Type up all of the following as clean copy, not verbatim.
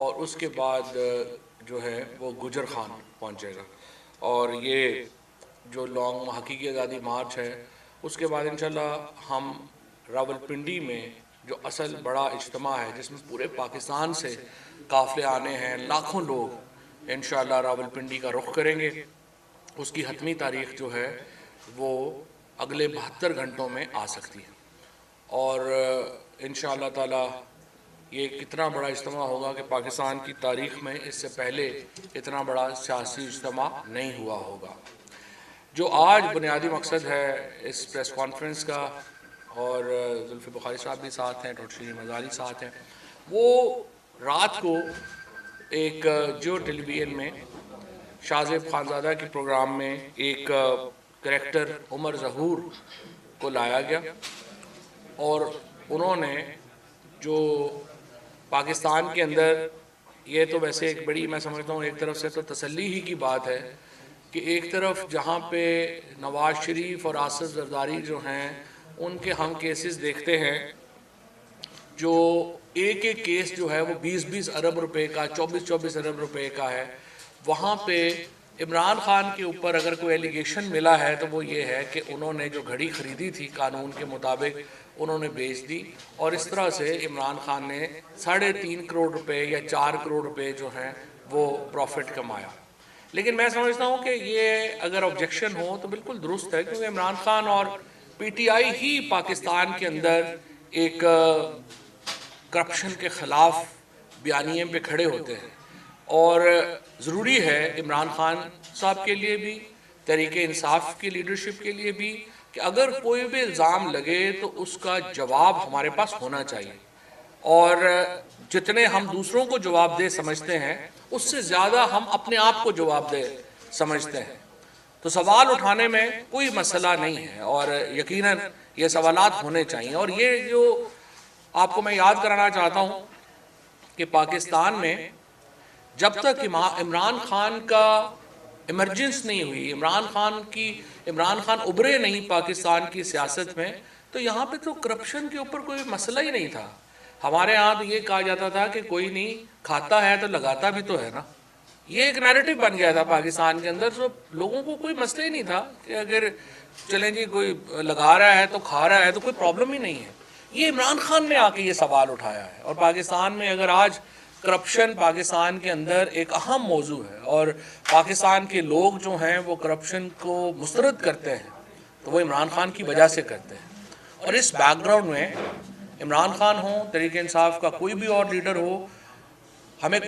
اور اس کے بعد جو ہے وہ گجر خان پہنچے گا، اور یہ جو لانگ حقیقی آزادی مارچ ہے اس کے بعد انشاءاللہ ہم راولپنڈی میں جو اصل بڑا اجتماع ہے جس میں پورے پاکستان سے قافلے آنے ہیں، لاکھوں لوگ انشاءاللہ راولپنڈی کا رخ کریں گے، اس کی حتمی تاریخ جو ہے وہ اگلے 72 گھنٹوں میں آ سکتی ہے، اور انشاءاللہ تعالی یہ کتنا بڑا اجتماع ہوگا کہ پاکستان کی تاریخ میں اس سے پہلے اتنا بڑا سیاسی اجتماع نہیں ہوا ہوگا۔ جو آج بنیادی مقصد ہے اس پریس کانفرنس کا، اور زلفی بخاری صاحب بھی ساتھ ہیں، ڈاکٹر شیرین مزاری ساتھ ہیں، وہ رات کو ایک جو ٹیلی ویژن میں شاہ زیب خانزادہ کے پروگرام میں ایک کریکٹر عمر ظہور کو لایا گیا، اور انہوں نے جو پاکستان کے اندر، یہ تو ویسے ایک بڑی میں سمجھتا ہوں ایک طرف سے تو تسلی ہی کی بات ہے کہ ایک طرف جہاں پہ نواز شریف اور آصف زرداری جو ہیں ان کے ہم کیسز دیکھتے ہیں، جو ایک ایک کیس جو ہے وہ 20-20 ارب روپے کا، 24-24 ارب روپے کا ہے، وہاں پہ عمران خان کے اوپر اگر کوئی ایلیگیشن ملا ہے تو وہ یہ ہے کہ انہوں نے جو گھڑی خریدی تھی قانون کے مطابق انہوں نے بیچ دی، اور اس طرح سے عمران خان نے 3.5 کروڑ روپے یا 4 کروڑ روپے جو ہیں وہ پروفٹ کمایا۔ لیکن میں سمجھتا ہوں کہ یہ اگر آبجیکشن ہو تو بالکل درست ہے، کیونکہ عمران خان اور پی ٹی آئی ہی پاکستان کے اندر ایک کرپشن کے خلاف بیانیے پہ کھڑے ہوتے ہیں، اور ضروری ہے عمران خان صاحب کے لیے بھی، تحریک انصاف کی لیڈرشپ کے لیے بھی، کہ اگر کوئی بھی الزام لگے تو اس کا جواب ہمارے پاس ہونا چاہیے، اور جتنے ہم دوسروں کو جواب دہ سمجھتے ہیں اس سے زیادہ ہم اپنے آپ کو جواب دہ سمجھتے ہیں، تو سوال اٹھانے میں کوئی مسئلہ نہیں ہے، اور یقیناً یہ سوالات ہونے چاہیے۔ اور یہ جو آپ کو میں یاد کرانا چاہتا ہوں کہ پاکستان میں جب تک عمران خان کا ایمرجنس نہیں ہوئی، عمران خان ابھرے نہیں پاکستان کی سیاست میں، تو یہاں پہ تو کرپشن کے اوپر کوئی مسئلہ ہی نہیں تھا۔ ہمارے ہاں تو یہ کہا جاتا تھا کہ کوئی نہیں کھاتا ہے تو لگاتا بھی تو ہے نا، یہ ایک نیریٹو بن گیا تھا پاکستان کے اندر، تو لوگوں کو کوئی مسئلہ ہی نہیں تھا کہ اگر چلیں جی کوئی لگا رہا ہے تو کھا رہا ہے تو کوئی پرابلم ہی نہیں ہے۔ یہ عمران خان نے آ کے یہ سوال اٹھایا ہے، اور پاکستان میں اگر آج کرپشن پاکستان کے اندر ایک اہم موضوع ہے، اور پاکستان کے لوگ جو ہیں وہ کرپشن کو مسترد کرتے ہیں تو وہ عمران خان کی وجہ سے کرتے ہیں، اور اس بیک گراؤنڈ میں عمران خان ہو، تحریک انصاف کا کوئی بھی اور لیڈر ہو، ہمیں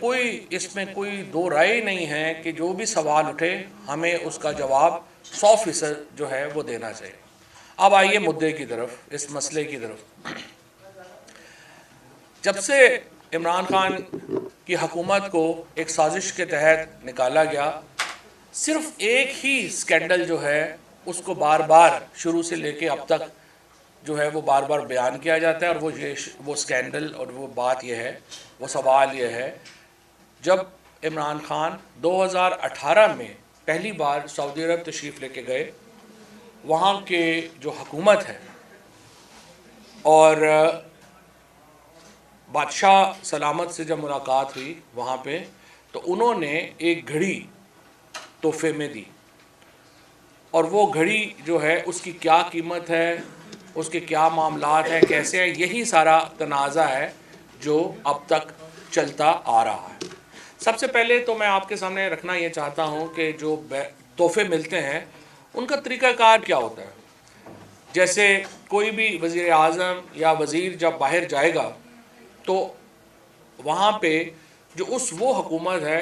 اس میں کوئی دو رائے نہیں ہے کہ جو بھی سوال اٹھے ہمیں اس کا جواب 100% جو ہے وہ دینا چاہیے۔ اب آئیے مدعے کی طرف، اس مسئلے کی طرف۔ جب سے عمران خان کی حکومت کو ایک سازش کے تحت نکالا گیا، صرف ایک ہی سکینڈل جو ہے اس کو بار بار شروع سے لے کے اب تک جو ہے وہ بار بار بیان کیا جاتا ہے، اور وہ سکینڈل اور وہ بات یہ ہے، وہ سوال یہ ہے، جب عمران خان 2018 میں پہلی بار سعودی عرب تشریف لے کے گئے، وہاں کے جو حکومت ہے اور بادشاہ سلامت سے جب ملاقات ہوئی وہاں پہ، تو انہوں نے ایک گھڑی تحفے میں دی، اور وہ گھڑی جو ہے اس کی کیا قیمت ہے، اس کے کیا معاملات ہیں، کیسے ہیں، یہی سارا تنازع ہے جو اب تک چلتا آ رہا ہے۔ سب سے پہلے تو میں آپ کے سامنے رکھنا یہ چاہتا ہوں کہ جو تحفے ملتے ہیں ان کا طریقہ کار کیا ہوتا ہے۔ جیسے کوئی بھی وزیر اعظم یا وزیر جب باہر جائے گا تو وہاں پہ جو وہ حکومت ہے،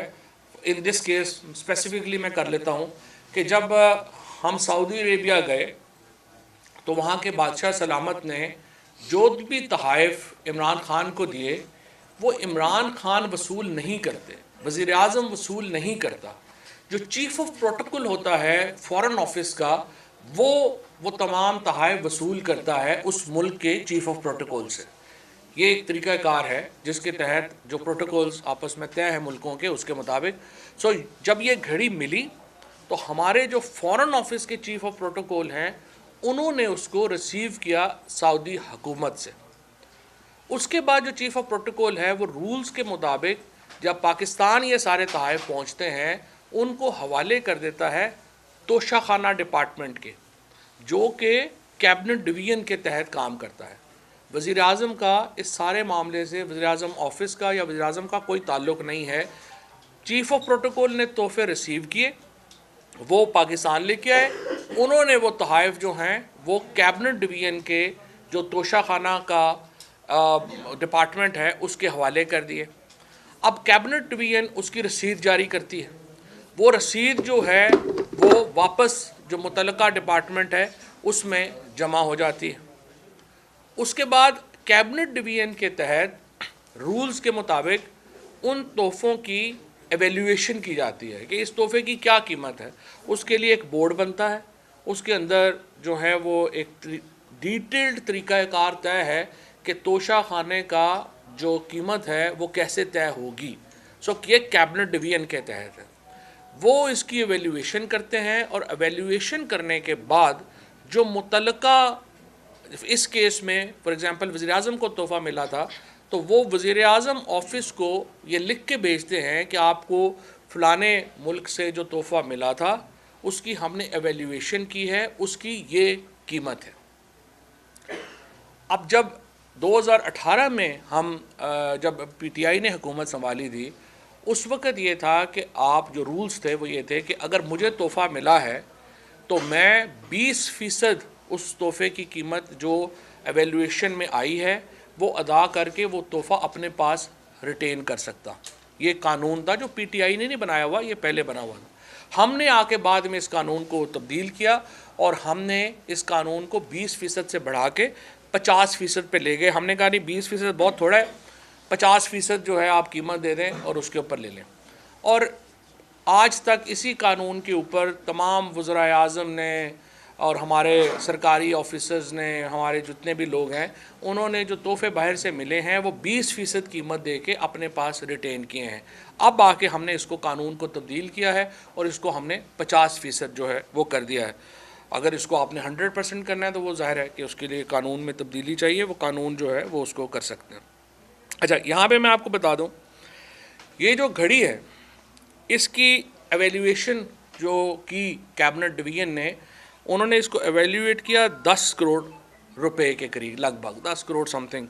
ان دس کیس اسپیسیفکلی میں کر لیتا ہوں کہ جب ہم سعودی عربیہ گئے تو وہاں کے بادشاہ سلامت نے جو بھی تحائف عمران خان کو دیے وہ عمران خان وصول نہیں کرتے، وزیر اعظم وصول نہیں کرتا، جو چیف آف پروٹوکول ہوتا ہے فارن آفس کا وہ تمام تحائف وصول کرتا ہے اس ملک کے چیف آف پروٹوکول سے۔ یہ ایک طریقہ کار ہے جس کے تحت جو پروٹوکولز آپس میں طے ہیں ملکوں کے، اس کے مطابق جب یہ گھڑی ملی تو ہمارے جو فارن آفس کے چیف آف پروٹوکول ہیں انہوں نے اس کو ریسیو کیا سعودی حکومت سے۔ اس کے بعد جو چیف آف پروٹوکول ہے وہ رولز کے مطابق جب پاکستان یہ سارے تحائف پہنچتے ہیں ان کو حوالے کر دیتا ہے توشہ خانہ ڈپارٹمنٹ کے، جو کہ کیبنٹ ڈویژن کے تحت کام کرتا ہے۔ وزیر اعظم کا اس سارے معاملے سے وزیر اعظم آفس کا یا وزیر اعظم کا کوئی تعلق نہیں ہے۔ چیف آف پروٹوکول نے تحفے ریسیو کیے، وہ پاکستان لے کے آئے، انہوں نے وہ تحائف جو ہیں وہ کیبنٹ ڈویژن کے جو توشہ خانہ کا ڈپارٹمنٹ ہے اس کے حوالے کر دیے۔ اب کیبنٹ ڈویژن اس کی رسید جاری کرتی ہے، وہ رسید جو ہے وہ واپس جو متعلقہ ڈپارٹمنٹ ہے اس میں جمع ہو جاتی ہے۔ اس کے بعد کیبنٹ ڈویژن کے تحت رولز کے مطابق ان تحفوں کی ایویلیویشن کی جاتی ہے کہ اس تحفے کی کیا قیمت ہے۔ اس کے لیے ایک بورڈ بنتا ہے، اس کے اندر جو ہے وہ ایک ڈیٹیلڈ طریقہ کار طے ہے کہ توشہ خانے کا جو قیمت ہے وہ کیسے طے ہوگی۔ یہ کیبنٹ ڈویژن کے تحت ہے، وہ اس کی ایویلیویشن کرتے ہیں، اور ایویلیویشن کرنے کے بعد جو متعلقہ اس کیس میں فار ایگزامپل وزیر اعظم کو تحفہ ملا تھا تو وہ وزیر اعظم آفس کو یہ لکھ کے بھیجتے ہیں کہ آپ کو فلانے ملک سے جو تحفہ ملا تھا اس کی ہم نے ایویلیویشن کی ہے، اس کی یہ قیمت ہے۔ اب جب 2018 میں ہم جب پی ٹی آئی نے حکومت سنبھالی تھی، اس وقت یہ تھا کہ آپ جو رولز تھے وہ یہ تھے کہ اگر مجھے تحفہ ملا ہے تو میں 20% اس تحفے کی قیمت جو ایویلیویشن میں آئی ہے وہ ادا کر کے وہ تحفہ اپنے پاس ریٹین کر سکتا۔ یہ قانون تھا جو پی ٹی آئی نے نہیں بنایا ہوا، یہ پہلے بنا ہوا تھا۔ ہم نے آ کے بعد میں اس قانون کو تبدیل کیا اور ہم نے اس قانون کو 20% سے بڑھا کے 50% پہ لے گئے۔ ہم نے کہا نہیں 20% بہت تھوڑا ہے، 50% جو ہے آپ قیمت دے دیں اور اس کے اوپر لے لیں۔ اور آج تک اسی قانون کے اوپر تمام وزرائے اعظم نے اور ہمارے سرکاری آفیسرز نے، ہمارے جتنے بھی لوگ ہیں، انہوں نے جو تحفے باہر سے ملے ہیں وہ 20% قیمت دے کے اپنے پاس ریٹین کیے ہیں۔ اب آ کے ہم نے اس کو قانون کو تبدیل کیا ہے اور اس کو ہم نے 50% جو ہے وہ کر دیا ہے۔ اگر اس کو آپ نے 100% کرنا ہے تو وہ ظاہر ہے کہ اس کے لیے قانون میں تبدیلی چاہیے، وہ قانون جو ہے وہ اس کو کر سکتے ہیں۔ اچھا، یہاں پہ میں آپ کو بتا دوں، یہ جو گھڑی ہے اس کی ایویلیویشن جو کی کیبنٹ ڈویژن نے، انہوں نے اس کو ایویلیویٹ کیا 10 کروڑ روپے کے قریب، لگ بھگ 10 کروڑ سم تھنگ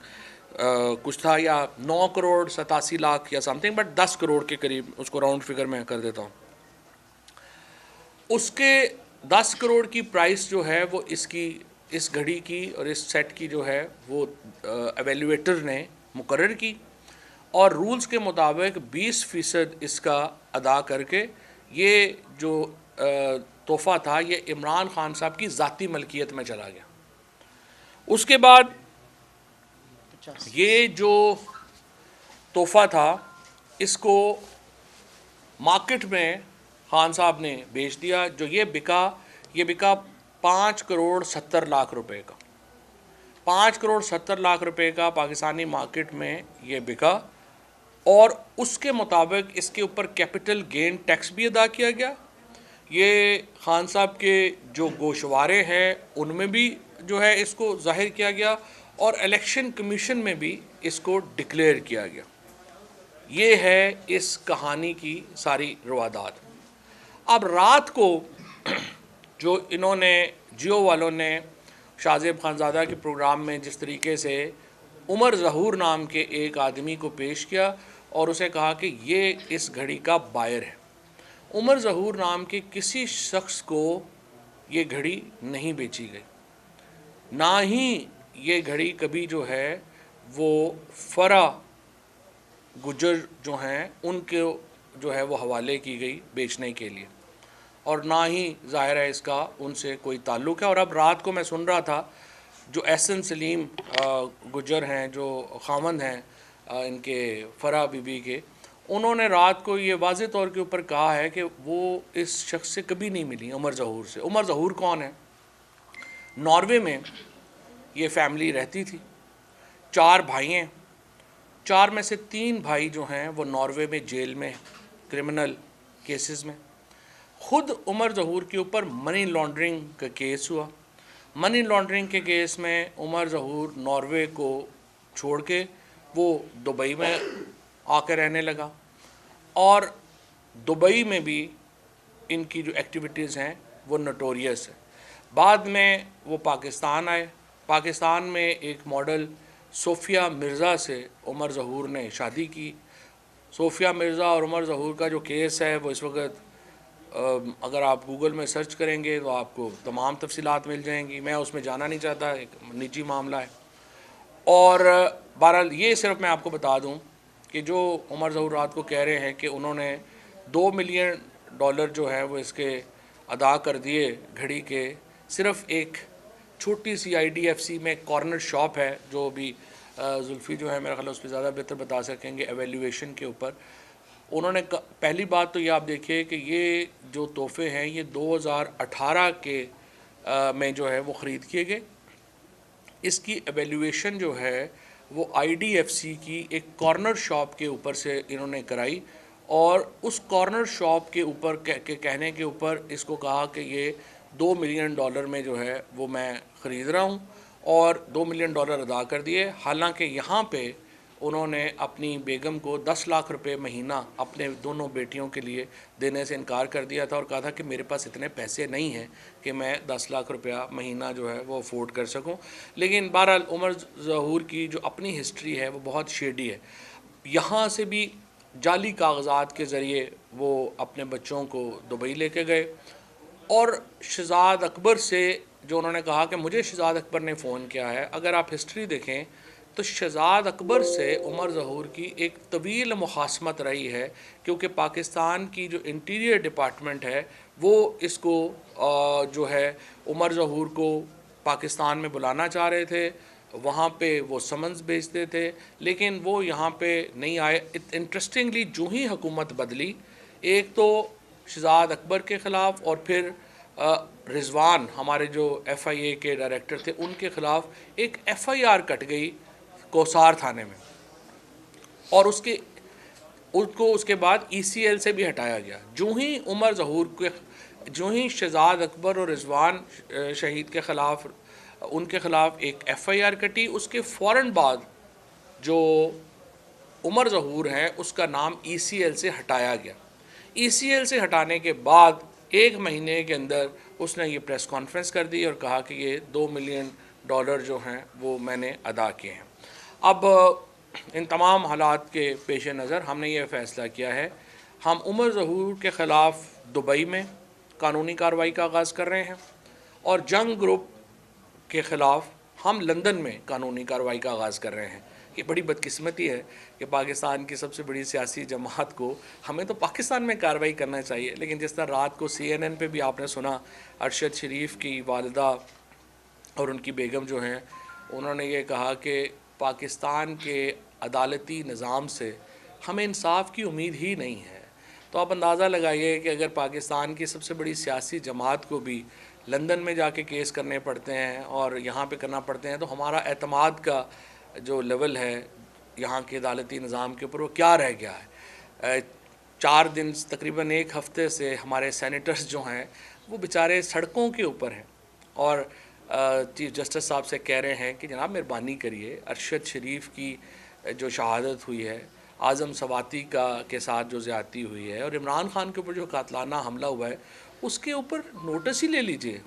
کچھ تھا، یا 9 کروڑ 87 لاکھ یا سم تھنگ، بٹ 10 کروڑ کے قریب، اس کو راؤنڈ فگر میں کر دیتا ہوں۔ اس کے 10 کروڑ کی پرائس جو ہے وہ اس گھڑی کی اور اس سیٹ کی جو ہے وہ ایویلیویٹر نے مقرر کی، اور رولز کے مطابق 20% اس کا ادا کر کے یہ جو تحفہ تھا یہ عمران خان صاحب کی ذاتی ملکیت میں چلا گیا۔ اس کے بعد یہ جو تحفہ تھا اس کو مارکیٹ میں خان صاحب نے بیچ دیا، جو یہ بکا 5 کروڑ 70 لاکھ روپے کا، 5 کروڑ 70 لاکھ روپے کا پاکستانی مارکیٹ میں یہ بکا، اور اس کے مطابق اس کے اوپر کیپٹل گین ٹیکس بھی ادا کیا گیا۔ یہ خان صاحب کے جو گوشوارے ہیں ان میں بھی جو ہے اس کو ظاہر کیا گیا، اور الیکشن کمیشن میں بھی اس کو ڈکلیئر کیا گیا۔ یہ ہے اس کہانی کی ساری روادات۔ اب رات کو جو انہوں نے جیو والوں نے شاہ زیب خانزادہ کے پروگرام میں جس طریقے سے عمر ظہور نام کے ایک آدمی کو پیش کیا اور اسے کہا کہ یہ اس گھڑی کا بائر ہے، عمر ظہور نام کے کسی شخص کو یہ گھڑی نہیں بیچی گئی، نہ ہی یہ گھڑی کبھی جو ہے وہ فرا گجر جو ہیں ان کے جو ہے وہ حوالے کی گئی بیچنے کے لیے، اور نہ ہی ظاہر ہے اس کا ان سے کوئی تعلق ہے۔ اور اب رات کو میں سن رہا تھا جو احسن سلیم گجر ہیں، جو خاوند ہیں ان کے فرا بی بی کے، انہوں نے رات کو یہ واضح طور کے اوپر کہا ہے کہ وہ اس شخص سے کبھی نہیں ملی، عمر ظہور سے۔ عمر ظہور کون ہے؟ ناروے میں یہ فیملی رہتی تھی، 4 بھائی ہیں، 4 میں سے 3 بھائی جو ہیں وہ ناروے میں جیل میں کرمنل کیسز میں۔ خود عمر ظہور کے اوپر منی لانڈرنگ کا کیس ہوا، منی لانڈرنگ کے کیس میں عمر ظہور ناروے کو چھوڑ کے وہ دبئی میں آ کے رہنے لگا۔ اور دبئی میں بھی ان کی جو ایکٹیویٹیز ہیں وہ نوٹوریس ہے. بعد میں وہ پاکستان آئے. پاکستان میں ایک ماڈل صوفیہ مرزا سے عمر ظہور نے شادی کی. صوفیہ مرزا اور عمر ظہور کا جو کیس ہے وہ اس وقت اگر آپ گوگل میں سرچ کریں گے تو آپ کو تمام تفصیلات مل جائیں گی. میں اس میں جانا نہیں چاہتا, ایک نجی معاملہ ہے. اور بہرحال یہ صرف میں آپ کو بتا دوں کہ جو عمر ظہور رات کو کہہ رہے ہیں کہ انہوں نے $2 ملین جو ہیں وہ اس کے ادا کر دیے گھڑی کے, صرف ایک چھوٹی سی IDFC میں کارنر شاپ ہے جو بھی زلفی جو ہے میرا خیال اس پہ زیادہ بہتر بتا سکیں گے ایویلیویشن کے اوپر. انہوں نے پہلی بات تو یہ آپ دیکھیے کہ یہ جو تحفے ہیں یہ 2018 کے میں جو ہے وہ خرید کیے گئے. اس کی ایویلیویشن جو ہے وہ IDFC کی ایک کارنر شاپ کے اوپر سے انہوں نے کرائی, اور اس کارنر شاپ کے اوپر کہنے کے اوپر اس کو کہا کہ یہ $2 ملین میں جو ہے وہ میں خرید رہا ہوں, اور $2 ملین ادا کر دیے. حالانکہ یہاں پہ انہوں نے اپنی بیگم کو 10 لاکھ روپے مہینہ اپنے دونوں بیٹیوں کے لیے دینے سے انکار کر دیا تھا, اور کہا تھا کہ میرے پاس اتنے پیسے نہیں ہیں کہ میں 10 لاکھ روپیہ مہینہ جو ہے وہ افورڈ کر سکوں. لیکن بہرحال عمر ظہور کی جو اپنی ہسٹری ہے وہ بہت شیڈی ہے. یہاں سے بھی جعلی کاغذات کے ذریعے وہ اپنے بچوں کو دبئی لے کے گئے, اور شہزاد اکبر سے جو انہوں نے کہا کہ مجھے شہزاد اکبر نے فون کیا ہے, اگر آپ ہسٹری دیکھیں تو شہزاد اکبر سے عمر ظہور کی ایک طویل مخاصمت رہی ہے, کیونکہ پاکستان کی جو انٹیریئر ڈپارٹمنٹ ہے وہ اس کو جو ہے عمر ظہور کو پاکستان میں بلانا چاہ رہے تھے. وہاں پہ وہ سمنز بھیجتے تھے لیکن وہ یہاں پہ نہیں آئے. انٹرسٹنگلی جو ہی حکومت بدلی, ایک تو شہزاد اکبر کے خلاف اور پھر رضوان ہمارے جو FIA کے ڈائریکٹر تھے ان کے خلاف ایک FIR کٹ گئی کوسار تھانے میں, اور اس کے بعد ECL سے بھی ہٹایا گیا. جو ہی عمر ظہور کے جو ہی شہزاد اکبر اور رضوان شہید کے خلاف ان کے خلاف ایک FIR کٹی, اس کے فوراً بعد جو عمر ظہور ہیں اس کا نام ECL سے ہٹایا گیا. ECL سے ہٹانے کے بعد 1 مہینے کے اندر اس نے یہ پریس کانفرنس کر دی اور کہا کہ یہ $2 ملین جو ہیں وہ میں نے ادا کیے ہیں. اب ان تمام حالات کے پیش نظر ہم نے یہ فیصلہ کیا ہے, ہم عمر ظہور کے خلاف دبئی میں قانونی کارروائی کا آغاز کر رہے ہیں, اور جنگ گروپ کے خلاف ہم لندن میں قانونی کارروائی کا آغاز کر رہے ہیں. یہ بڑی بدقسمتی ہے کہ پاکستان کی سب سے بڑی سیاسی جماعت کو, ہمیں تو پاکستان میں کارروائی کرنا چاہیے, لیکن جس طرح رات کو CNN پہ بھی آپ نے سنا ارشد شریف کی والدہ اور ان کی بیگم جو ہیں انہوں نے یہ کہا کہ پاکستان کے عدالتی نظام سے ہمیں انصاف کی امید ہی نہیں ہے. تو آپ اندازہ لگائیے کہ اگر پاکستان کی سب سے بڑی سیاسی جماعت کو بھی لندن میں جا کے کیس کرنے پڑتے ہیں اور یہاں پہ کرنا پڑتے ہیں, تو ہمارا اعتماد کا جو لیول ہے یہاں کے عدالتی نظام کے اوپر وہ کیا رہ گیا ہے. 4 دن تقریباً 1 ہفتے سے ہمارے سینیٹرز جو ہیں وہ بیچارے سڑکوں کے اوپر ہیں, اور چیف جسٹس صاحب سے کہہ رہے ہیں کہ جناب مہربانی کریے, ارشد شریف کی جو شہادت ہوئی ہے, اعظم سواتی کے ساتھ جو زیادتی ہوئی ہے, اور عمران خان کے اوپر جو قاتلانہ حملہ ہوا ہے اس کے اوپر نوٹس ہی لے لیجئے.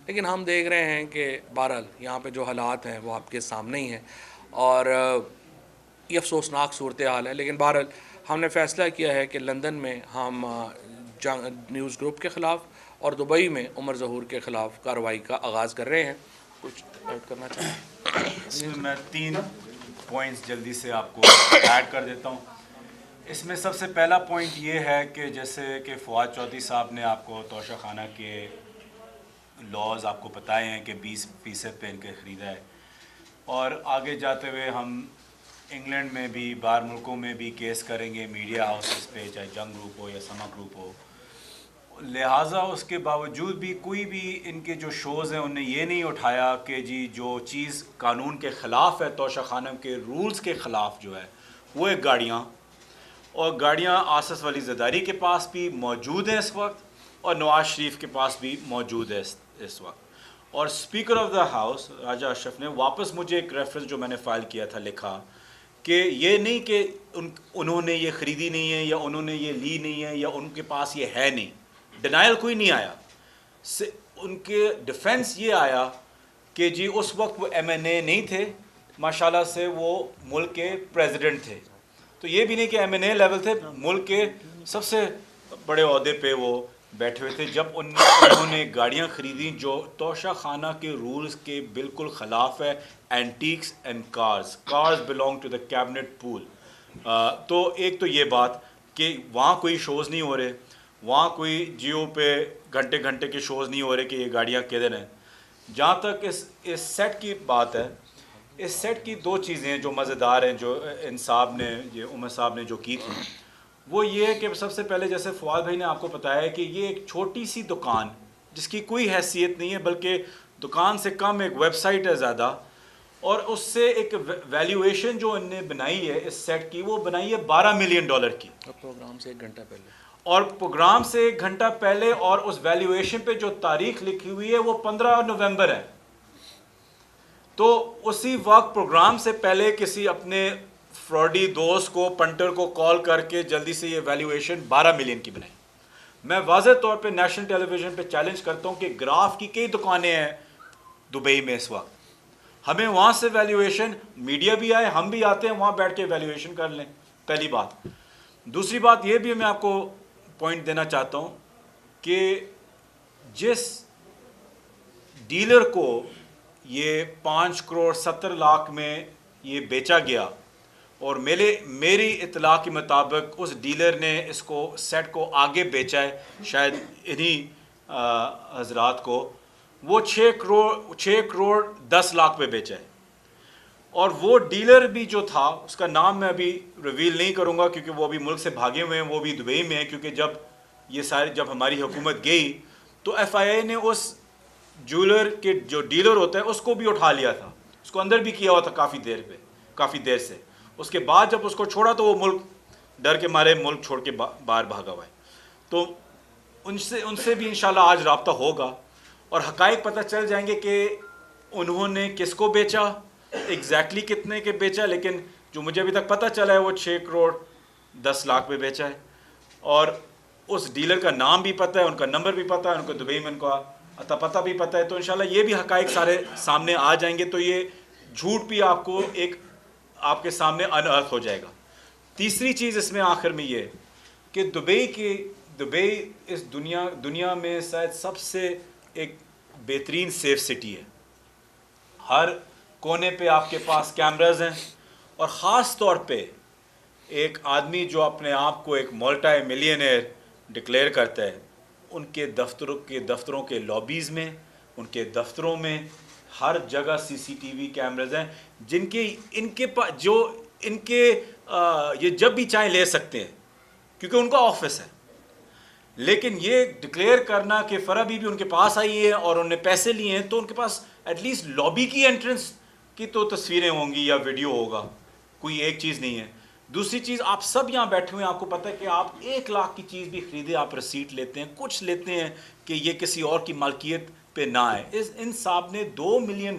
لیکن ہم دیکھ رہے ہیں کہ بہرحال یہاں پہ جو حالات ہیں وہ آپ کے سامنے ہی ہیں, اور یہ افسوسناک صورتحال ہے. لیکن بہرحال ہم نے فیصلہ کیا ہے کہ لندن میں ہم نیوز گروپ کے خلاف اور دبئی میں عمر ظہور کے خلاف کارروائی کا آغاز کر رہے ہیں. کچھ ایڈ کرنا چاہیں؟ میں 3 پوائنٹس جلدی سے آپ کو ایڈ کر دیتا ہوں. اس میں سب سے پہلا پوائنٹ یہ ہے کہ جیسے کہ فواد چودھری صاحب نے آپ کو توشہ خانہ کے لاز آپ کو بتائے ہیں کہ 20% پہ ان کے خریدا ہے, اور آگے جاتے ہوئے ہم انگلینڈ میں بھی باہر ملکوں میں بھی کیس کریں گے میڈیا ہاؤسز پہ, چاہے جنگ گروپ ہو یا سما گروپ ہو. لہٰذا اس کے باوجود بھی کوئی بھی ان کے جو شوز ہیں انہوں نے یہ نہیں اٹھایا کہ جی جو چیز قانون کے خلاف ہے, توشہ خانہ کے رولز کے خلاف جو ہے وہ ایک گاڑیاں, اور گاڑیاں آصف علی زرداری کے پاس بھی موجود ہیں اس وقت, اور نواز شریف کے پاس بھی موجود ہے اس وقت. اور اسپیکر آف دا ہاؤس راجہ اشرف نے واپس مجھے ایک ریفرنس جو میں نے فائل کیا تھا لکھا کہ یہ نہیں کہ انہوں نے یہ خریدی نہیں ہے یا انہوں نے یہ لی نہیں ہے یا ان کے پاس یہ ہے نہیں. ڈینائل کوئی نہیں آیا. ان کے ڈیفنس یہ آیا کہ جی اس وقت وہ ایم این اے نہیں تھے, ماشاءاللہ سے وہ ملک کے پریزیڈنٹ تھے. تو یہ بھی نہیں کہ ایم این اے لیول تھے, ملک کے سب سے بڑے عہدے پہ وہ بیٹھے ہوئے تھے. جب انہوں نے گاڑیاں خریدیں جو توشہ خانہ کے رولز کے بالکل خلاف ہے, antiques and cars belong to the cabinet pool. تو ایک تو یہ بات کہ وہاں کوئی شوز نہیں ہو رہے, وہاں کوئی جیو پہ گھنٹے گھنٹے کے شوز نہیں ہو رہے کہ یہ گاڑیاں کدھر ہیں. جہاں تک اس سیٹ کی بات ہے, اس سیٹ کی دو چیزیں ہیں جو مزیدار ہیں جو ان صاحب نے, یہ عمر صاحب نے جو کی تھی, وہ یہ ہے کہ سب سے پہلے جیسے فواد بھائی نے آپ کو بتایا ہے کہ یہ ایک چھوٹی سی دکان جس کی کوئی حیثیت نہیں ہے, بلکہ دکان سے کم ایک ویب سائٹ ہے زیادہ, اور اس سے ایک ویلیویشن جو ان نے بنائی ہے اس سیٹ کی, وہ بنائی ہے $12 ملین کی. پروگرام سے 1 گھنٹہ پہلے, اور پروگرام سے 1 گھنٹہ پہلے, اور اس ویلیویشن پہ جو تاریخ لکھی ہوئی ہے وہ 15 نومبر ہے. تو اسی وقت پروگرام سے پہلے کسی اپنے فراڈی دوست کو, پنٹر کو کال کر کے جلدی سے یہ ویلیویشن 12 ملین کی بنائی. میں واضح طور پہ نیشنل ٹیلی ویژن پہ چیلنج کرتا ہوں کہ گراف کی کئی دکانیں ہیں دبئی میں اس وقت, ہمیں وہاں سے ویلیویشن, میڈیا بھی آئے, ہم بھی آتے ہیں, وہاں بیٹھ کے ویلیویشن کر لیں. پہلی بات. دوسری بات یہ بھی میں آپ کو پوائنٹ دینا چاہتا ہوں کہ جس ڈیلر کو یہ 5 کروڑ 70 لاکھ میں یہ بیچا گیا, اور میری اطلاع کے مطابق اس ڈیلر نے اس کو سیٹ کو آگے بیچا ہے شاید انہی حضرات کو, وہ 6 کروڑ 10 لاکھ پہ بیچا ہے. اور وہ ڈیلر بھی جو تھا, اس کا نام میں ابھی ریویل نہیں کروں گا کیونکہ وہ ابھی ملک سے بھاگے ہوئے ہیں, وہ بھی دبئی میں ہیں, کیونکہ جب ہماری حکومت گئی تو ایف آئی اے نے اس جولر کے جو ڈیلر ہوتا ہے اس کو بھی اٹھا لیا تھا, اس کو اندر بھی کیا ہوا تھا کافی دیر سے. اس کے بعد جب اس کو چھوڑا تو وہ ملک ڈر کے مارے ملک چھوڑ کے باہر بھاگا ہوا ہے. تو ان سے بھی انشاءاللہ آج رابطہ ہوگا اور حقائق پتہ چل جائیں گے کہ انہوں نے کس کو بیچا, ایگزیکٹلی کتنے کے بیچا. لیکن جو مجھے ابھی تک پتہ چلا ہے وہ 6 کروڑ 10 لاکھ پہ بیچا ہے, اور اس ڈیلر کا نام بھی پتہ ہے, ان کا نمبر بھی پتہ ہے, ان کو دبئی میں ان کا اتا پتہ بھی پتہ ہے. تو انشاءاللہ یہ بھی حقائق سارے سامنے آ جائیں گے, تو یہ جھوٹ بھی آپ کے سامنے انرتھ ہو جائے گا. تیسری چیز اس میں آخر میں یہ کہ دبئی اس دنیا میں شاید سب سے ایک بہترین سیف سٹی ہے. ہر کونے پہ آپ کے پاس کیمراز ہیں, اور خاص طور پہ ایک آدمی جو اپنے آپ کو ایک ملٹی ملینئر ڈکلیئر کرتا ہے, ان کے دفتروں کے لابیز میں, ان کے دفتروں میں ہر جگہ سی سی ٹی وی کیمراز ہیں ان کے یہ جب بھی چاہیں لے سکتے ہیں کیونکہ ان کا آفس ہے. لیکن یہ ڈکلیئر کرنا کہ فرا بی ان کے پاس آئی ہے اور انہوں نے پیسے لیے ہیں, تو ان کے پاس ایٹ لیسٹ لابی کی انٹرنس کی تو تصویریں ہوں گی یا ویڈیو ہوگا, کوئی ایک چیز نہیں ہے. دوسری چیز, آپ سب یہاں بیٹھے ہوئے ہیں, آپ کو پتہ ہے کہ آپ 1 لاکھ کی چیز بھی خریدے آپ رسیٹ لیتے ہیں, کچھ لیتے ہیں کہ یہ کسی اور کی مالکیت پہ نہ آئے. ان صاحب نے $2 ملین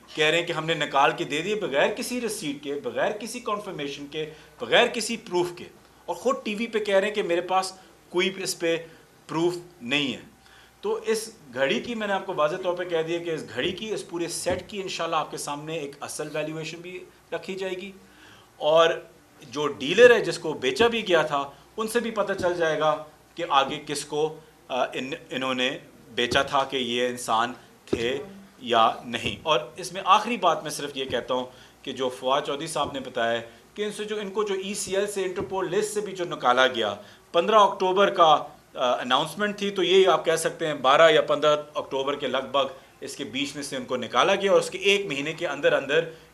کہہ رہے ہیں کہ ہم نے نکال کے دے دیے بغیر کسی رسیٹ کے, بغیر کسی کنفرمیشن کے, بغیر کسی پروف کے, اور خود ٹی وی پہ کہہ رہے ہیں کہ میرے پاس کوئی اس پہ پروف نہیں ہے. تو اس گھڑی کی میں نے آپ کو واضح طور پہ کہہ دیا کہ اس گھڑی کی, اس پورے سیٹ کی انشاءاللہ آپ کے سامنے ایک اصل ویلیویشن بھی رکھی جائے گی, اور جو ڈیلر ہے جس کو بیچا بھی گیا تھا ان سے بھی پتہ چل جائے گا کہ آگے کس کو انہوں نے بیچا تھا, کہ یہ انسان تھے یا نہیں. اور اس میں آخری بات میں صرف یہ کہتا ہوں کہ جو فواد چودھری صاحب نے بتایا ہے کہ ان کو جو ای سی ایل سے, انٹرپول لسٹ سے بھی جو نکالا گیا, 15 اکتوبر کا اناؤنسمنٹ تھی, تو یہ آپ کہہ سکتے ہیں 12 یا 15 اکتوبر کے لگ بھگ اس کے بیچ میں سے ان کو نکالا گیا, اور اس کے 1 مہینے کے اندر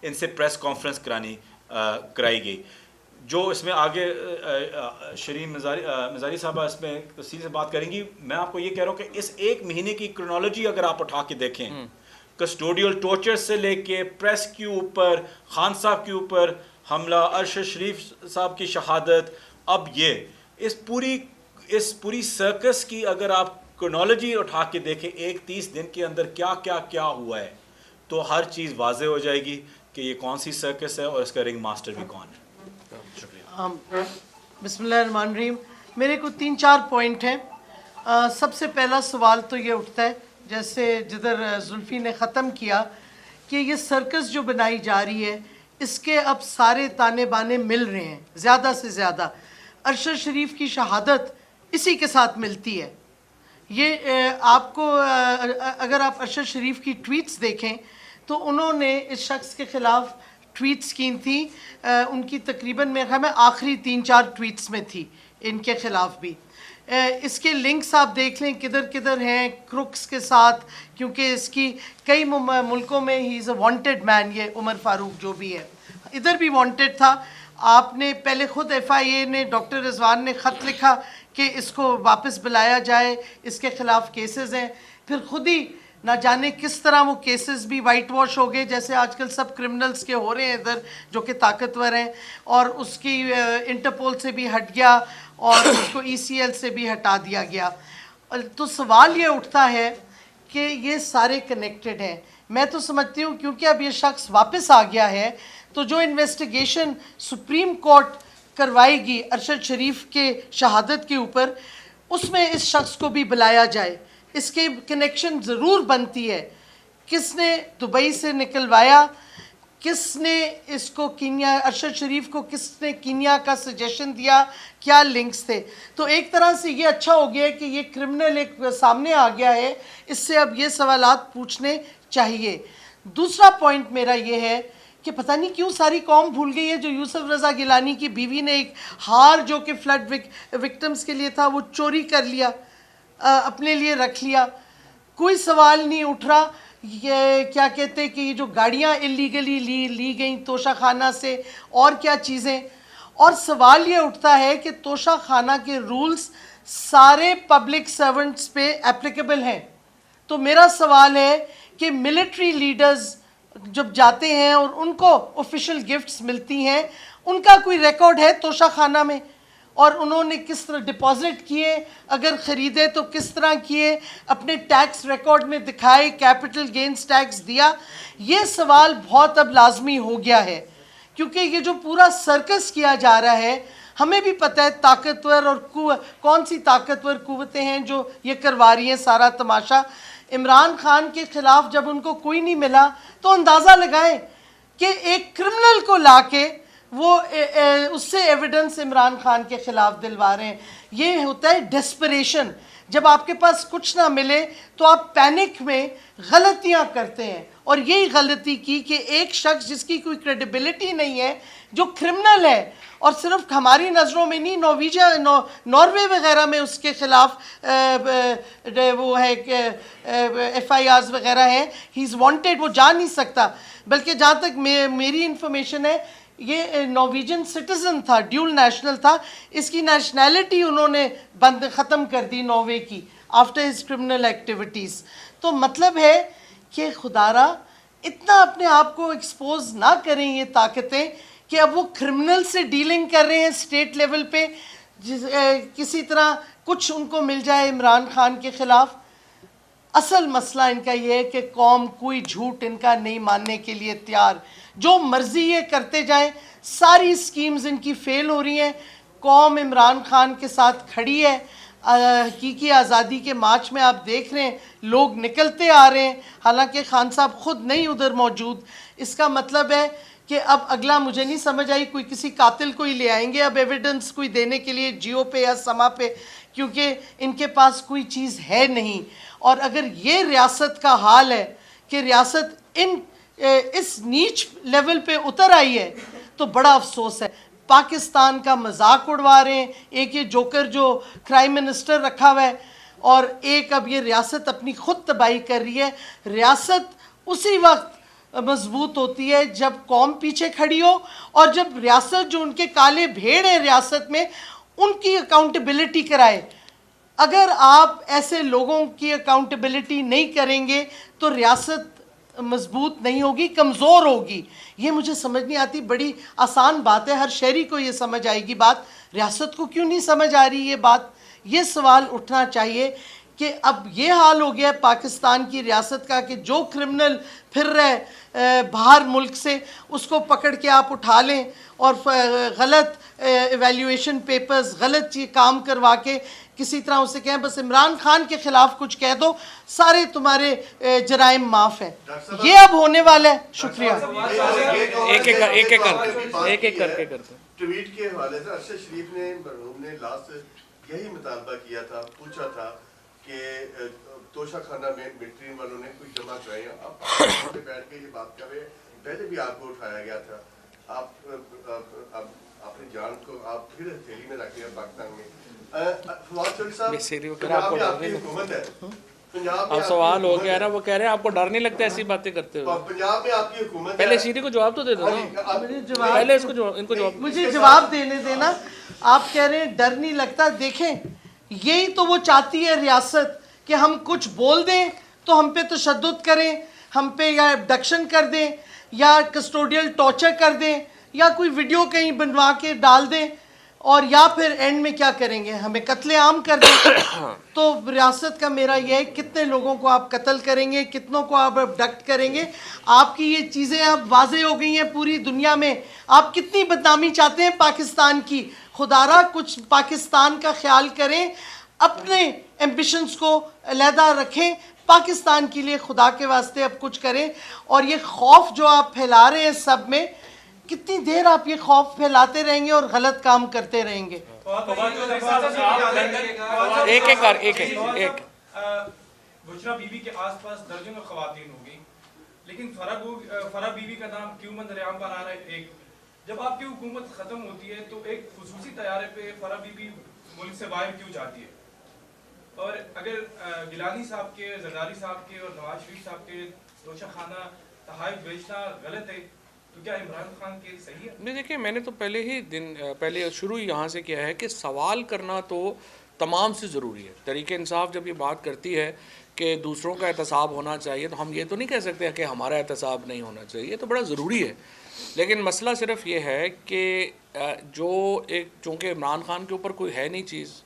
ان سے پریس کانفرنس کرائی گئی. جو اس میں آگے شریم مزاری صاحبہ اس میں تفصیل سے بات کریں گی. میں آپ کو یہ کہہ رہا ہوں کہ اس 1 مہینے کی کرونالوجی اگر آپ اٹھا کے دیکھیں, کسٹوڈیل ٹورچر سے لے کے پریس کے اوپر, خان صاحب کے اوپر حملہ, ارشد شریف صاحب کی شہادت, اب یہ اس پوری سرکس کی اگر آپ کرونالوجی اٹھا کے دیکھیں 30 دن کے اندر کیا ہوا ہے, تو ہر چیز واضح ہو جائے گی کہ یہ کون سی سرکس ہے اور اس کا رنگ ماسٹر بھی کون ہے؟ شکریہ. بسم اللہ الرحمن الرحیم. میرے کو 3-4 پوائنٹ ہیں. سب سے پہلا سوال تو یہ اٹھتا ہے جیسے جدھر زلفی نے ختم کیا کہ یہ سرکس جو بنائی جا رہی ہے اس کے اب سارے تانے بانے مل رہے ہیں زیادہ سے زیادہ. ارشد شریف کی شہادت اسی کے ساتھ ملتی ہے. یہ آپ کو اگر آپ ارشد شریف کی ٹویٹس دیکھیں تو انہوں نے اس شخص کے خلاف ٹویٹس کی تھیں. ان کی تقریباً میرے خیال میں آخری 3-4 ٹویٹس میں تھی ان کے خلاف بھی. اس کے لنکس آپ دیکھ لیں کدھر کدھر ہیں کروکس کے ساتھ، کیونکہ اس کی کئی ملکوں میں ہی از اے وانٹیڈ مین. یہ عمر فاروق جو بھی ہے ادھر بھی وانٹیڈ تھا. آپ نے پہلے خود FIA نے ڈاکٹر رضوان نے خط لکھا کہ اس کو واپس بلایا جائے، اس کے خلاف کیسز ہیں. پھر خود ہی نہ جانے کس طرح وہ کیسز بھی وائٹ واش ہو گئے، جیسے آج کل سب کرمنلز کے ہو رہے ہیں ادھر جو کہ طاقتور ہیں. اور اس کی انٹرپول سے بھی ہٹ گیا اور اس کو ECL سے بھی ہٹا دیا گیا. تو سوال یہ اٹھتا ہے کہ یہ سارے کنیکٹڈ ہیں. میں تو سمجھتی ہوں کیونکہ اب یہ شخص واپس آ گیا ہے تو جو انویسٹیگیشن سپریم کورٹ کروائے گی ارشد شریف کے شہادت کے اوپر، اس میں اس شخص کو بھی بلایا جائے. اس کی کنیکشن ضرور بنتی ہے. کس نے دبئی سے نکلوایا، کس نے اس کو کینیا، ارشد شریف کو کس نے کینیا کا سجیشن دیا، کیا لنکس تھے. تو ایک طرح سے یہ اچھا ہو گیا کہ یہ کرمنل ایک سامنے آ گیا ہے، اس سے اب یہ سوالات پوچھنے چاہیے. دوسرا پوائنٹ میرا یہ ہے کہ پتہ نہیں کیوں ساری قوم بھول گئی ہے جو یوسف رضا گیلانی کی بیوی نے ایک ہار جو کہ فلڈ وکٹمز کے لیے تھا وہ چوری کر لیا، اپنے لیے رکھ لیا. کوئی سوال نہیں اٹھ رہا. یہ کیا کہتے ہیں کہ یہ جو گاڑیاں اللیگلی لی گئیں توشہ خانہ سے اور کیا چیزیں. اور سوال یہ اٹھتا ہے کہ توشہ خانہ کے رولز سارے پبلک سرونٹس پہ اپلیکیبل ہیں. تو میرا سوال ہے کہ ملٹری لیڈرز جب جاتے ہیں اور ان کو آفیشیل گفٹس ملتی ہیں، ان کا کوئی ریکارڈ ہے توشہ خانہ میں؟ اور انہوں نے کس طرح ڈپازٹ کیے، اگر خریدے تو کس طرح کیے، اپنے ٹیکس ریکارڈ میں دکھائے، کیپٹل گینز ٹیکس دیا؟ یہ سوال بہت اب لازمی ہو گیا ہے کیونکہ یہ جو پورا سرکس کیا جا رہا ہے، ہمیں بھی پتہ ہے طاقتور اور کون سی طاقتور قوتیں ہیں جو یہ کروا رہی ہیں سارا تماشا. عمران خان کے خلاف جب ان کو کوئی نہیں ملا تو اندازہ لگائیں کہ ایک کرمنل کو لا کے وہ اس سے ایویڈنس عمران خان کے خلاف دلوا رہے ہیں. یہ ہوتا ہے ڈیسپریشن. جب آپ کے پاس کچھ نہ ملے تو آپ پینک میں غلطیاں کرتے ہیں، اور یہی غلطی کی کہ ایک شخص جس کی کوئی کریڈیبلٹی نہیں ہے، جو کرمنل ہے، اور صرف ہماری نظروں میں نہیں، ناروے وغیرہ میں اس کے خلاف وہ ہے کہ FIRs وغیرہ ہیں، ہی از وانٹیڈ، وہ جا نہیں سکتا. بلکہ جہاں تک میری انفارمیشن ہے یہ نارویجن سٹیزن تھا، ڈیول نیشنل تھا. اس کی نیشنلٹی انہوں نے ختم کر دی ناروے کی آفٹر ہز کرمنل ایکٹیویٹیز. تو مطلب ہے کہ خدا را اتنا اپنے آپ کو ایکسپوز نہ کریں یہ طاقتیں کہ اب وہ کرمنل سے ڈیلنگ کر رہے ہیں اسٹیٹ لیول پہ، کسی طرح کچھ ان کو مل جائے عمران خان کے خلاف. اصل مسئلہ ان کا یہ ہے کہ قوم کوئی جھوٹ ان کا نہیں ماننے کے لیے تیار. جو مرضی یہ کرتے جائیں، ساری سکیمز ان کی فیل ہو رہی ہیں. قوم عمران خان کے ساتھ کھڑی ہے. حقیقی آزادی کے مارچ میں آپ دیکھ رہے ہیں لوگ نکلتے آ رہے ہیں، حالانکہ خان صاحب خود نہیں ادھر موجود. اس کا مطلب ہے کہ اب اگلا مجھے نہیں سمجھ آئی کوئی کسی قاتل کو ہی لے آئیں گے اب ایویڈنس کوئی دینے کے لیے جیو پہ یا سما پہ، کیونکہ ان کے پاس کوئی چیز ہے نہیں. اور اگر یہ ریاست کا حال ہے کہ ریاست اس نیچ لیول پہ اتر آئی ہے تو بڑا افسوس ہے. پاکستان کا مذاق اڑوا رہے ہیں. ایک یہ جوکر جو کرائم منسٹر رکھا ہوا ہے، اور ایک اب یہ ریاست اپنی خود تباہی کر رہی ہے. ریاست اسی وقت مضبوط ہوتی ہے جب قوم پیچھے کھڑی ہو، اور جب ریاست جو ان کے کالے بھیڑ ہیں ریاست میں ان کی اکاؤنٹیبلٹی کرائے. اگر آپ ایسے لوگوں کی اکاؤنٹیبلٹی نہیں کریں گے تو ریاست مضبوط نہیں ہوگی، کمزور ہوگی. یہ مجھے سمجھ نہیں آتی. بڑی آسان بات ہے، ہر شہری کو یہ سمجھ آئے گی بات. ریاست کو کیوں نہیں سمجھ آ رہی یہ بات؟ یہ سوال اٹھنا چاہیے کہ اب یہ حال ہو گیا ہے پاکستان کی ریاست کا کہ جو کرمنل پھر رہے باہر ملک سے اس کو پکڑ کے آپ اٹھا لیں اور غلط ایویلیویشن پیپرز غلط چیز کام کروا کے کسی طرح اسے کہیں بس عمران خان کے خلاف کچھ کہہ دو سارے تمہارے جرائم معاف ہیں. یہ اب ہونے والا ہے. شکریہ. ایک کر کے کرتے. ٹویٹ کے حوالے سے ارشد شریف نے مرحوم نے لاسٹ یہی مطالبہ کیا تھا, پوچھا تھا کہ توشہ خانہ میں ملٹری والوں نے کوئی جمع کرائے ہیں. آپ بیٹھ کے یہ بات کر رہے ہیں, پہلے بھی آپ کو اٹھایا گیا تھا. آپ اپنی جان کو آپ پھر ہتھیلی میں رکھ لیا پاکستان میں. فواد چودھری صاحب, پنجاب میں آپ کی حکومت ہے. اب سوال ہو گیا نا, وہ کہہ رہے ہیں آپ کو ڈر نہیں لگتا ایسی باتیں کرتے ہوئے. پنجاب میں آپ کی حکومت ہے. پہلے شیری کو جواب تو دے دو نا, پہلے اس کو ان کو جواب. مجھے جواب دینے دینا. آپ کہہ رہے ہیں ڈر نہیں لگتا. دیکھیں یہی تو وہ چاہتی ہے ریاست کہ ہم کچھ بول دیں تو ہم پہ تشدد کریں, ہم پہ یا ابڈکشن کر دیں یا کسٹوڈیل ٹارچر کر دیں یا کوئی ویڈیو کہیں بنوا کے ڈال دیں, اور یا پھر اینڈ میں کیا کریں گے, ہمیں قتل عام کر دیں. تو ریاست کا میرا یہ ہے کتنے لوگوں کو آپ قتل کریں گے, کتنوں کو آپ ابڈکٹ کریں گے. آپ کی یہ چیزیں اب واضح ہو گئی ہیں پوری دنیا میں. آپ کتنی بدنامی چاہتے ہیں پاکستان کی. خدا را کچھ پاکستان کا خیال کریں, اپنے ایمبیشنز کو علیحدہ رکھیں, پاکستان کے لیے خدا کے واسطے اب کچھ کریں. اور یہ خوف جو آپ پھیلا رہے ہیں سب میں, کتنی دیر آپ یہ خوف پھیلاتے رہیں گے اور غلط کام کرتے رہیں گے. ایک بشرا بی بی کے آس پاس درجنوں خواتین ہوگی, لیکن فرح بی بی کا نام کیوں منظر عام پر آ رہا ہے. ایک جب آپ کی حکومت ختم ہوتی ہے تو ایک خصوصی طیارے پہ فرح بی بی ملک سے باہر کیوں جاتی ہے؟ اور اگر گیلانی صاحب کے, زرداری صاحب کے اور نواز شریف صاحب کے توشہ خانہ تحائف بیچنا غلط ہے تو کیا عمران خان کے صحیح ہے؟ نہیں دیکھیں, میں نے تو پہلے شروع یہاں سے کیا ہے کہ سوال کرنا تو تمام سے ضروری ہے. تحریک انصاف جب یہ بات کرتی ہے کہ دوسروں کا احتساب ہونا چاہیے تو ہم یہ تو نہیں کہہ سکتے کہ ہمارا احتساب نہیں ہونا چاہیے, تو بڑا ضروری ہے. لیکن مسئلہ صرف یہ ہے کہ جو ایک چونکہ عمران خان کے اوپر کوئی ہے نہیں چیز,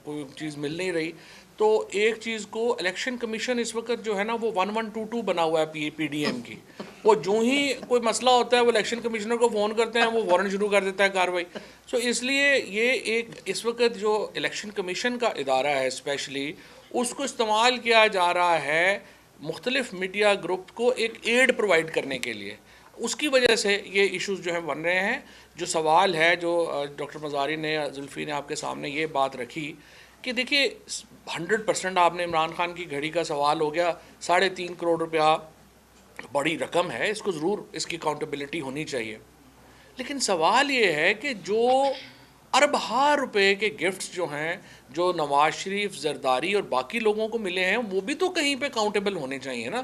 کوئی چیز مل نہیں رہی, تو ایک چیز کو الیکشن کمیشن اس وقت جو ہے نا وہ 1122 بنا ہوا ہے پی ڈی ایم کی. وہ جو ہی کوئی مسئلہ ہوتا ہے وہ الیکشن کمیشنر کو فون کرتے ہیں, وہ وارنٹ شروع کر دیتا ہے کاروائی. سو اس لیے یہ ایک اس وقت جو الیکشن کمیشن کا ادارہ ہے اسپیشلی, اس کو استعمال کیا جا رہا ہے مختلف میڈیا گروپ کو ایک ایڈ پرووائڈ کرنے کے لیے. اس کی وجہ سے یہ ایشوز جو ہیں بن رہے ہیں. جو سوال ہے جو ڈاکٹر مزاری نے, زلفی نے آپ کے سامنے یہ بات رکھی کہ دیکھیے 100% آپ نے عمران خان کی گھڑی کا سوال ہو گیا, 3.5 کروڑ روپیہ بڑی رقم ہے, اس کو ضرور اس کی اکاؤنٹیبلٹی ہونی چاہیے. لیکن سوال یہ ہے کہ جو اربہ روپے کے گفٹس جو ہیں جو نواز شریف, زرداری اور باقی لوگوں کو ملے ہیں, وہ بھی تو کہیں پہ اکاؤنٹیبل ہونے چاہیے نا.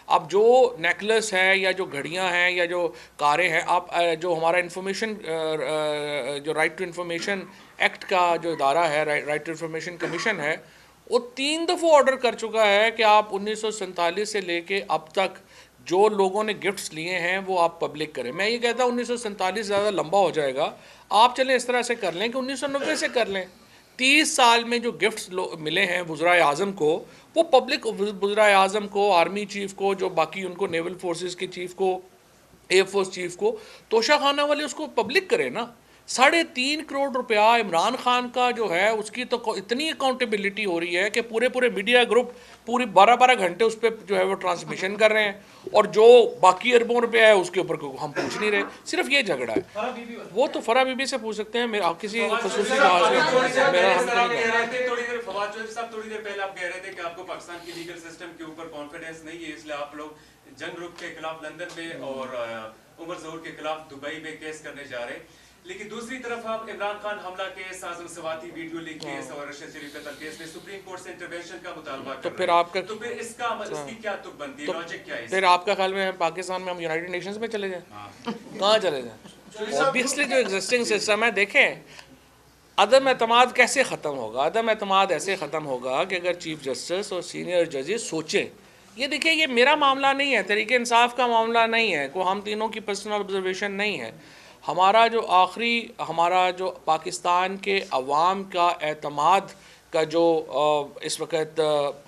اب جو نیکلس ہے یا جو گھڑیاں ہیں یا جو کاریں ہیں, آپ جو ہمارا انفارمیشن جو رائٹ ٹو انفارمیشن ایکٹ کا جو ادارہ ہے, رائٹ ٹو انفارمیشن کمیشن ہے, وہ 3 دفعہ آرڈر کر چکا ہے کہ آپ 1947 سے لے کے اب تک جو لوگوں نے گفٹس لیے ہیں وہ آپ پبلک کریں. میں یہ کہتا ہوں 1947 زیادہ لمبا ہو جائے گا, آپ چلیں اس طرح سے کر لیں کہ 1990 سے کر لیں. 30 سال میں جو گفٹس ملے ہیں وزرائے اعظم کو, وہ پبلک وزرائے اعظم کو, آرمی چیف کو, جو باقی ان کو نیول فورسز کے چیف کو, ایئر فورس چیف کو, توشہ خانہ والے اس کو پبلک کریں نا. 3.5 کروڑ روپیہ عمران خان کا جو ہے اس کی تو اتنی اکاؤنٹیبلٹی ہو رہی ہے کہ پورے میڈیا گروپ پوری 12 گھنٹے اس پہ جو ہے وہ ٹرانسمیشن کر رہے ہیں, اور جو باقی اربوں روپیہ ہے اس کے اوپر ہم پوچھ نہیں رہے. صرف یہ جھگڑا ہے. وہ تو فرح بی بی سے پوچھ سکتے ہیں, آپ کسی خصوصی فواد چودھری صاحب تھوڑی دیر پہلے آپ کہہ رہے تھے کہ آپ کو پاکستان کی لیگل سسٹم کے اوپر کانفیڈنس نہیں ہے, اس لیے آپ لوگ جنگ گروپ کے خلاف لندن میں اور عمر ظہور کے خلاف دبئی میں کیس کرنے جا رہے ہیں. لیکن دوسری طرف آپ عمران خان حملہ کیس, اعظم سواتی ویڈیو لیک کیس اور ارشد شریف قتل کیس میں سپریم کورٹ سے انٹروینشن کا مطالبہ کر رہے ہیں. تو پھر اس کی کیا تک بنتی ہے, لاجک کیا ہے؟ پھر آپ کا خیال میں پاکستان میں ہم یونائٹڈ نیشنز میں چلے جائیں؟ کہاں چلے جائیں؟ اوبیسلی جو ایگزسٹنگ سسٹم ہے, دیکھیں عدم اعتماد کیسے ختم ہوگا. عدم اعتماد ایسے ختم ہوگا کہ اگر چیف جسٹس اور سینئر ججز سوچیں. یہ دیکھیں یہ میرا معاملہ نہیں ہے, تحریک انصاف کا معاملہ نہیں ہے, کوئی ہم تینوں کی پرسنل آبزرویشن نہیں ہے. ہمارا جو پاکستان کے عوام کا اعتماد کا جو اس وقت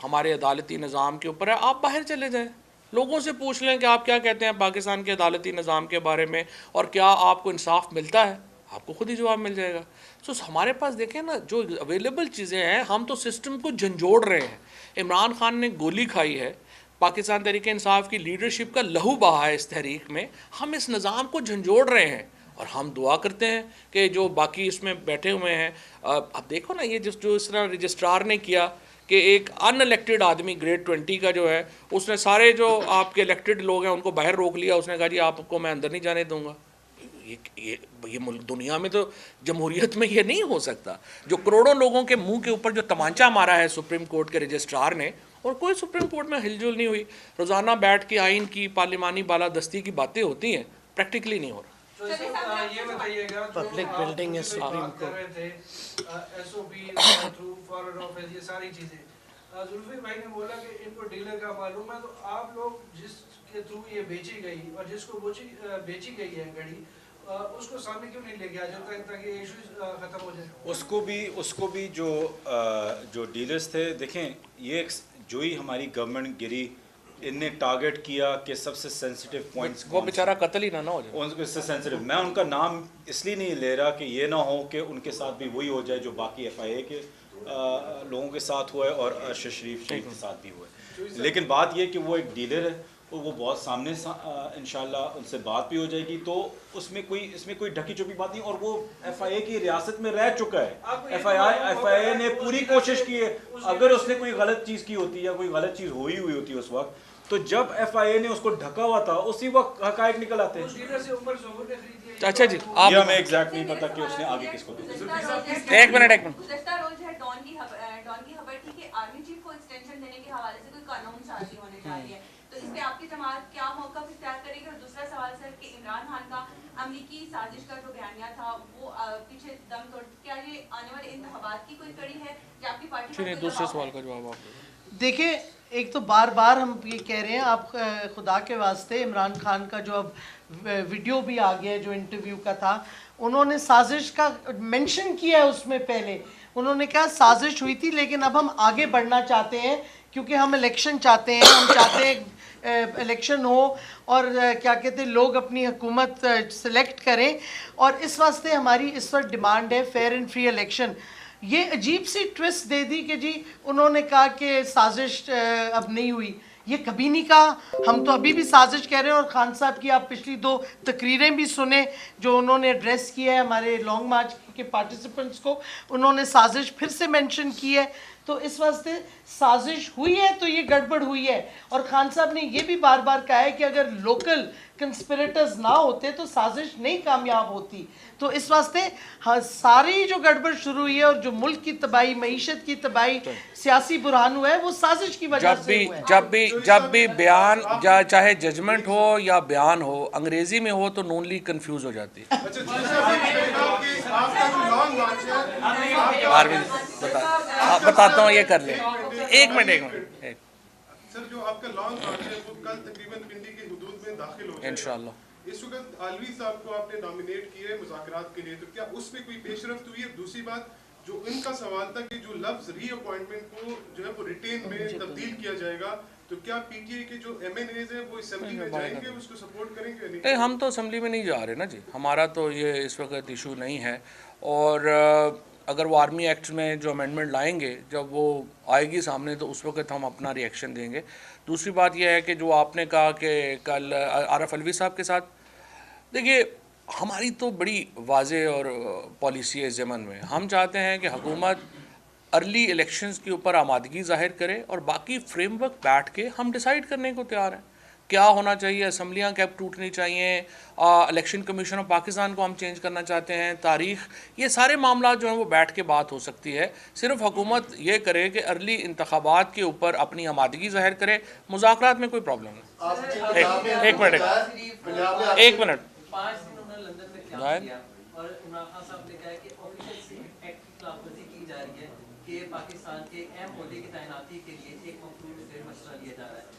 ہمارے عدالتی نظام کے اوپر ہے، آپ باہر چلے جائیں، لوگوں سے پوچھ لیں کہ آپ کیا کہتے ہیں پاکستان کے عدالتی نظام کے بارے میں اور کیا آپ کو انصاف ملتا ہے، آپ کو خود ہی جواب مل جائے گا. سو ہمارے پاس دیکھیں نا جو اویلیبل چیزیں ہیں، ہم تو سسٹم کو جھنجھوڑ رہے ہیں. عمران خان نے گولی کھائی ہے، پاکستان تحریک انصاف کی لیڈرشپ کا لہو بہا ہے اس تحریک میں، ہم اس نظام کو جھنجھوڑ رہے ہیں. اور ہم دعا کرتے ہیں کہ جو باقی اس میں بیٹھے ہوئے ہیں، اب دیکھو نا یہ جو اس طرح رجسٹرار نے کیا کہ ایک ان الیکٹڈ آدمی گریڈ 20 کا جو ہے، اس نے سارے جو آپ کے الیکٹڈ لوگ ہیں ان کو باہر روک لیا، اس نے کہا جی آپ کو میں اندر نہیں جانے دوں گا. یہ ملک دنیا میں تو جمہوریت میں یہ نہیں ہو سکتا. جو کروڑوں لوگوں کے منہ کے اوپر جو تمانچہ مارا ہے سپریم کورٹ کے رجسٹرار نے، اور کوئی سپریم کورٹ میں ہل جل نہیں ہوئی. روزانہ بیٹھ کے آئین کی پارلیمانی بالادستی کی باتیں ہوتی ہیں، پریکٹیکلی نہیں ہو رہا. یہ بتائیے گا پبلک بلڈنگ ہے سپریم کر رہے تھے ایس او پی تھرو فارن آفس، یہ ساری چیزیں زلفی بھائی نے بولا کہ ان کو ڈیلر کا معلوم ہے، تو آپ لوگ جس کے تھرو یہ بیچی گئی اور جس کو بیچی گئی ہے گھڑی، اس کو سامنے کیوں نہیں لے کے آ جاتا ہے تاکہ ایشوز ختم ہو جائے؟ اس کو بھی جو ڈیلرز تھے، دیکھیں یہ جو ہی ہماری گورنمنٹ گری، ان نے ٹارگٹ کیا کہ سب سے سینسیٹیو پوائنٹس، وہ بیچارہ قتل ہی نہ ہو جائے. ان سے سینسیٹیو، میں ان کا نام اس لیے نہیں لے رہا کہ یہ نہ ہو کہ ان کے ساتھ بھی وہی ہو جائے جو باقی ایف آئی اے کے لوگوں کے ساتھ ہوا ہے اور ارشد شریف کے ساتھ بھی ہوا ہے. لیکن بات یہ کہ وہ ایک ڈیلر ہے اور وہ بہت سامنے انشاءاللہ ان سے بات بھی ہو جائے گی، تو اس میں کوئی ڈھکی چھپی بات نہیں. اور وہ ایف آئی اے کی ریاست میں رہ چکا ہے، ایف آئی اے نے پوری کوشش کی ہے. اگر اس نے کوئی غلط چیز کی ہوتی یا کوئی غلط چیز ہوئی ہوتی اس وقت، تو جب ایف آئی اے نے اس کو ڈھکا ہوا تھا اسی وقت حقائق نکل آتے ہیں. اچھا جی، یہ ہمیں ایگزیکٹ نہیں پتا کہ اس نے آگے کس کو دیا. ایک منٹ گزشتہ روز ہے ڈان کی خبر تھی کہ آرمی چیف کو ایکسٹینشن دینے کے حوالے سے کوئی قانون سازی ہونے جا رہی ہے، تو اس پہ آپ کی جماعت کیا موقف اختیار کرے گی؟ اور دوسرا سوال سر کہ عمران خان کا امریکی سازش کا جو بیانیہ تھا وہ پیچھے دم توڑ، کیا یہ آنے والے انتخابات کی کوئی کڑی ہے یا آپ کی پارٹی؟ دوسرے سوال کا جواب آپ دیکھیں، ایک تو بار بار ہم یہ کہہ رہے ہیں، آپ خدا کے واسطے عمران خان کا جو اب ویڈیو بھی آ گیا ہے جو انٹرویو کا تھا، انہوں نے سازش کا مینشن کیا ہے. اس میں پہلے انہوں نے کہا سازش ہوئی تھی لیکن اب ہم آگے بڑھنا چاہتے ہیں کیونکہ ہم الیکشن چاہتے ہیں، ہم چاہتے ہیں الیکشن ہو اور کیا کہتے ہیں لوگ اپنی حکومت سلیکٹ کریں، اور اس واسطے ہماری اس وقت ڈیمانڈ ہے فیئر اینڈ فری الیکشن. یہ عجیب سی ٹویسٹ دے دی کہ جی انہوں نے کہا کہ سازش اب نہیں ہوئی. یہ کبھی نہیں کہا. ہم تو ابھی بھی سازش کہہ رہے ہیں. اور خان صاحب کی آپ پچھلی 2 تقریریں بھی سنیں جو انہوں نے ایڈریس کیا ہے ہمارے لانگ مارچ کے پارٹیسپنٹس کو، انہوں نے سازش پھر سے مینشن کی ہے. تو اس واسطے سازش ہوئی ہے تو یہ گڑبڑ ہوئی ہے. اور خان صاحب نے یہ بھی بار بار کہا ہے کہ اگر لوکل کنسپریٹرز نہ ہوتے تو سازش نہیں کامیاب ہوتی. تو اس واسطے ساری جو گڑبڑ شروع ہوئی ہے اور جو ملک کی تباہی، معیشت کی تباہی، سیاسی بحران ہوا ہے، وہ سازش کی وجہ سے ہوا ہے. جب بھی بیان چاہے ججمنٹ ہو یا بیان ہو انگریزی میں ہو تو نون لیگ کنفیوز ہو جاتی ہے. بتاتا ہوں، یہ کر لیں. ایک منٹ. سر جو آپ کا لانگ مارچ ہے وہ کل تقریباً پنڈی کی حدود میں داخل ہو جائے گا انشاءاللہ. اس وقت علوی صاحب کو آپ نے نامینیٹ کیا ہے مذاکرات کے لیے، تو کیا اس میں کوئی پیش رفت ہوئی ہے؟ دوسری بات جو ان کا سوال تھا کہ جو لفظ ری اپوائنٹمنٹ کو جو ہے وہ ریٹین میں تبدیل کیا جائے گا، تو کیا پی ٹی اے کے جو ایم این ایز ہیں وہ اسمبلی میں جائیں گے، اس کو سپورٹ کریں گے؟ نہیں، ہم تو اسمبلی میں نہیں جا رہے نا جی، ہمارا تو یہ اس وقت ایشو نہیں ہے. اور اگر وہ آرمی ایکٹ میں جو امینڈمنٹ لائیں گے جب وہ آئے گی سامنے تو اس وقت ہم اپنا ری ایکشن دیں گے. دوسری بات یہ ہے کہ جو آپ نے کہا کہ کل عارف علوی صاحب کے ساتھ، دیکھیے ہماری تو بڑی واضح اور پالیسی ہے ضمن میں. ہم چاہتے ہیں کہ حکومت ارلی الیکشنز کے اوپر آمادگی ظاہر کرے اور باقی فریم ورک بیٹھ کے ہم ڈیسائیڈ کرنے کو تیار ہیں کیا ہونا چاہیے. اسمبلیاں کیب ٹوٹنی چاہیے، الیکشن کمیشن آف پاکستان کو ہم چینج کرنا چاہتے ہیں، تاریخ، یہ سارے معاملات جو ہیں وہ بیٹھ کے بات ہو سکتی ہے. صرف حکومت یہ کرے کہ ارلی انتخابات کے اوپر اپنی آمادگی ظاہر کرے. مذاکرات میں کوئی پرابلم نہیں. ایک منٹ 5 دن انہوں نے لندن میں قیام کیا اور عمران خان صاحب نے کہا کہ آفیشیل سیکرٹ ایکٹ کی خلاف ورزی کی جا رہی ہے کہ پاکستان کے اہم عہدے کی تعیناتی کے لیے ایک مخصوص سے مشورہ لیا جا رہا ہے.